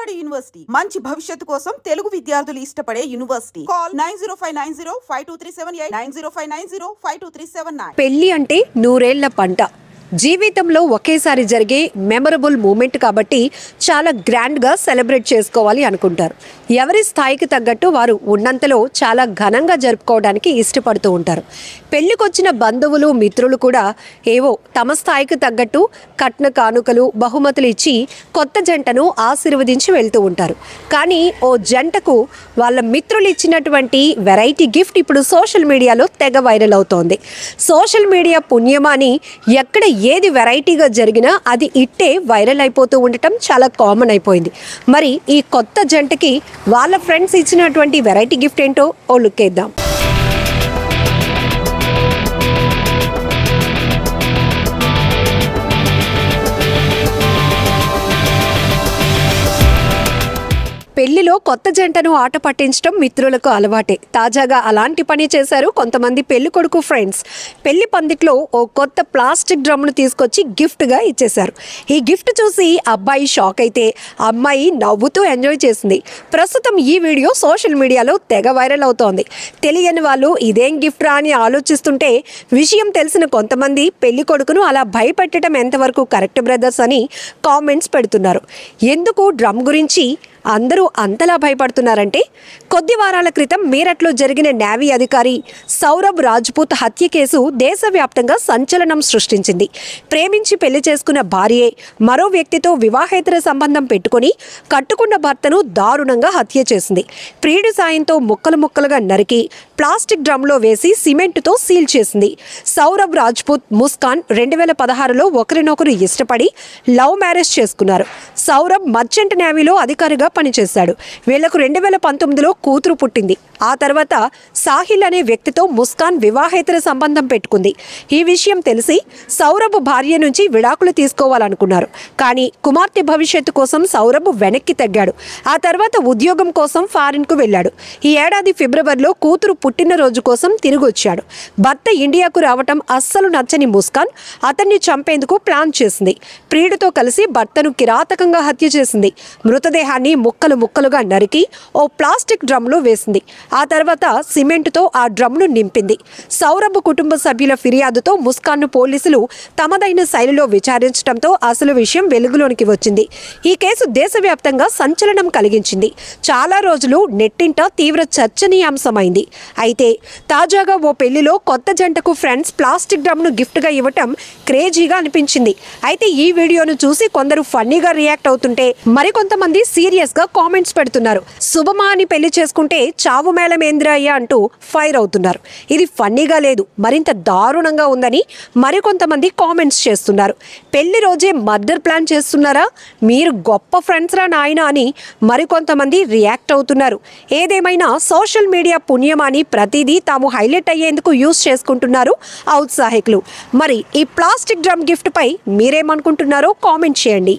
Vijayawada university మంచి భవిష్యత్తు కోసం తెలుగు విద్యార్థులు ఇష్టపడే యూనివర్సిటీ. కాల్ 9059052378 9059052379. పెళ్లి అంటే నూరేళ్ల పంట. జీవితంలో ఒకేసారి జరిగే మెమరబుల్ మూమెంట్ కాబట్టి చాలా గ్రాండ్గా సెలబ్రేట్ చేసుకోవాలి అనుకుంటారు. ఎవరి స్థాయికి తగ్గట్టు వారు ఉన్నంతలో చాలా ఘనంగా జరుపుకోవడానికి ఇష్టపడుతూ ఉంటారు. పెళ్లికొచ్చిన బంధువులు మిత్రులు కూడా ఏవో తమ స్థాయికి తగ్గట్టు కట్న కానుకలు బహుమతులు ఇచ్చి కొత్త జంటను ఆశీర్వదించి వెళ్తూ ఉంటారు. కానీ ఓ జంటకు వాళ్ళ మిత్రులు ఇచ్చినటువంటి వెరైటీ గిఫ్ట్ ఇప్పుడు సోషల్ మీడియాలో తెగ వైరల్ అవుతోంది. సోషల్ మీడియా పుణ్యమాని ఎక్కడ ఏది వెరైటీగా జరిగినా అది ఇట్టే వైరల్ అయిపోతూ ఉండటం చాలా కామన్ అయిపోయింది. మరి ఈ కొత్త జంటకి వాళ్ళ ఫ్రెండ్స్ ఇచ్చినటువంటి వెరైటీ గిఫ్ట్ ఏంటో ఓ లుక్ వేద్దాం. పెళ్లిలో కొత్త జంటను ఆట పట్టించడం మిత్రులకు అలవాటే. తాజాగా అలాంటి పని చేశారు కొంతమంది పెళ్లి కొడుకు ఫ్రెండ్స్. పెళ్లి పందిట్లో ఓ కొత్త ప్లాస్టిక్ డ్రమ్ను తీసుకొచ్చి గిఫ్ట్గా ఇచ్చేశారు. ఈ గిఫ్ట్ చూసి అబ్బాయి షాక్ అయితే అమ్మాయి నవ్వుతూ ఎంజాయ్ చేసింది. ప్రస్తుతం ఈ వీడియో సోషల్ మీడియాలో తెగ వైరల్ అవుతోంది. తెలియని వాళ్ళు ఇదేం గిఫ్ట్ రా అని ఆలోచిస్తుంటే విషయం తెలిసిన కొంతమంది పెళ్లి కొడుకును అలా భయపెట్టడం ఎంతవరకు కరెక్ట్ బ్రదర్స్ అని కామెంట్స్ పెడుతున్నారు. ఎందుకు డ్రమ్ గురించి అందరూ అంతలా భయపడుతున్నారంటే, కొద్ది వారాల క్రితం మీరట్లో జరిగిన నేవీ అధికారి సౌరభ్ రాజ్పుత్ హత్య కేసు దేశవ్యాప్తంగా సంచలనం సృష్టించింది. ప్రేమించి పెళ్లి చేసుకున్న భార్యే మరో వ్యక్తితో వివాహేతర సంబంధం పెట్టుకుని కట్టుకున్న భర్తను దారుణంగా హత్య చేసింది. ప్రియుడి సాయంతో ముక్కలు ముక్కలుగా నరికి ప్లాస్టిక్ డ్రమ్లో వేసి సిమెంటుతో సీల్ చేసింది. సౌరభ్ రాజ్పుత్ ముస్కాన్ 2016లో ఒకరినొకరు ఇష్టపడి లవ్ మ్యారేజ్ చేసుకున్నారు. సౌరభ్ మర్చెంట్ నేవీలో అధికారిగా పనిచేశాడు. వీళ్లకు 2019లో కూతురు పుట్టింది. ఆ తర్వాత సాహిల్ అనే వ్యక్తితో ముస్కాన్ వివాహేతర సంబంధం పెట్టుకుంది. ఈ విషయం తెలిసి సౌరభ్ భార్య నుంచి విడాకులు తీసుకోవాలనుకున్నారు. కానీ కుమార్తె భవిష్యత్తు కోసం సౌరభ్ వెనక్కి తగ్గాడు. ఆ తర్వాత ఉద్యోగం కోసం ఫారిన్కు వెళ్ళాడు. ఈ ఏడాది ఫిబ్రవరిలో కూతురు పుట్టినరోజు కోసం తిరిగి వచ్చాడు. భర్త ఇండియాకు రావటం అస్సలు నచ్చని ముస్కాన్ అతన్ని చంపేందుకు ప్లాన్ చేసింది. ప్రియుడితో కలిసి భర్తను కిరాతకంగా హత్య చేసింది. మృతదేహాన్ని ముక్కలు ముక్కలుగా నరికి ఓ ప్లాస్టిక్ డ్రమ్లో వేసింది. ఆ తర్వాత సిమెంటుతో ఆ డ్రమ్ను నింపింది. సౌరభ్ కుటుంబ సభ్యుల ఫిర్యాదుతో ముస్కాన్ను పోలీసులు తమదైన శైలిలో విచారించడంతో అసలు విషయం వెలుగులోనికి వచ్చింది. ఈ కేసు దేశవ్యాప్తంగా సంచలనం కలిగించింది. చాలా రోజులు నెట్టింట తీవ్ర చర్చనీయాంశమైంది. అయితే తాజాగా ఓ పెళ్లిలో కొత్త జంటకు ఫ్రెండ్స్ ప్లాస్టిక్ డ్రమ్ను గిఫ్ట్గా ఇవ్వటం క్రేజీగా అనిపించింది. అయితే ఈ వీడియోను చూసి కొందరు ఫన్నీగా రియాక్ట్ అవుతుంటే మరికొంతమంది సీరియస్గా కామెంట్స్ పెడుతున్నారు. శుభమా అని పెళ్లి చేసుకుంటే చావు మేళమేంద్రయ్య అంటూ ఫైర్ అవుతున్నారు. ఇది ఫన్నీగా లేదు, మరింత దారుణంగా ఉందని మరికొంతమంది కామెంట్స్ చేస్తున్నారు. పెళ్లి రోజే మర్డర్ ప్లాన్ చేస్తున్నారా, మీరు గొప్ప ఫ్రెండ్స్ రా నాయన అని మరికొంతమంది రియాక్ట్ అవుతున్నారు. ఏదేమైనా సోషల్ మీడియా పుణ్యమాని ప్రతిదీ తాము హైలైట్ అయ్యేందుకు యూజ్ చేసుకుంటున్నారు ఔత్సాహికులు. మరి ఈ ప్లాస్టిక్ డ్రమ్ గిఫ్ట్ పై మీరేమనుకుంటున్నారో కామెంట్ చేయండి.